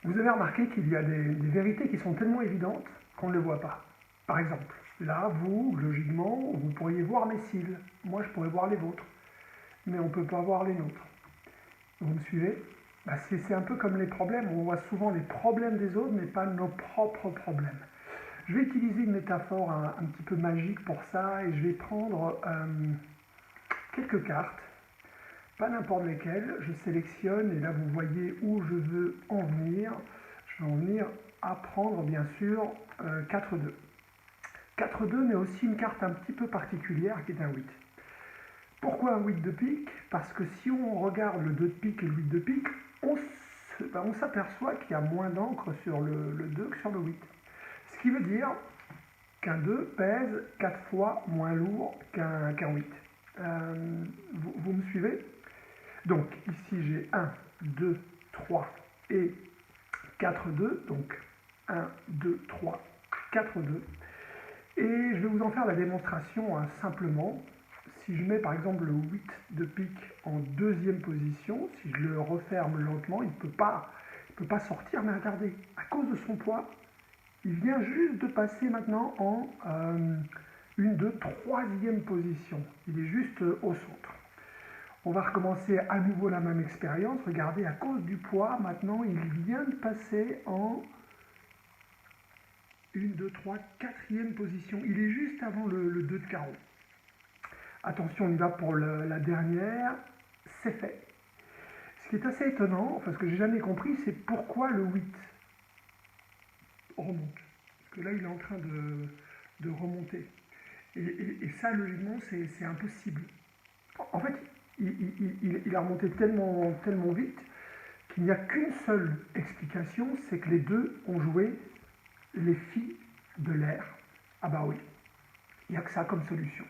Vous avez remarqué qu'il y a des vérités qui sont tellement évidentes qu'on ne les voit pas. Par exemple, là, vous, logiquement, vous pourriez voir mes cils. Moi, je pourrais voir les vôtres. Mais on ne peut pas voir les nôtres. Vous me suivez? C'est un peu comme les problèmes. On voit souvent les problèmes des autres, mais pas nos propres problèmes. Je vais utiliser une métaphore un petit peu magique pour ça, et je vais prendre quelques cartes. Pas n'importe lesquelles, je sélectionne et là vous voyez où je veux en venir. Je veux en venir à prendre bien sûr 4-2. 4-2 mais aussi une carte un petit peu particulière qui est un 8. Pourquoi un 8 de pique? Parce que si on regarde le 2 de pique et le 8 de pique, on s'aperçoit qu'il y a moins d'encre sur le 2 que sur le 8. Ce qui veut dire qu'un 2 pèse 4 fois moins lourd qu'un 8. Vous me suivez? Donc ici j'ai 1, 2, 3 et 4, 2. Donc 1, 2, 3, 4, 2. Et je vais vous en faire la démonstration simplement. Si je mets par exemple le 8 de pique en deuxième position, si je le referme lentement, il ne peut pas sortir, mais regardez, à cause de son poids, il vient juste de passer maintenant en une de troisième position. Il est juste au centre. On va recommencer à nouveau la même expérience. Regardez, à cause du poids, maintenant, il vient de passer en 1, 2, 3, quatrième position. Il est juste avant le 2 de carreau. Attention, on y va pour la dernière. C'est fait. Ce qui est assez étonnant, parce que j'ai jamais compris, c'est pourquoi le 8 remonte. Parce que là, il est en train de remonter. Et ça, logiquement, c'est impossible. En fait, il a remonté tellement vite qu'il n'y a qu'une seule explication, c'est que les deux ont joué les filles de l'air. Ah bah oui, il n'y a que ça comme solution.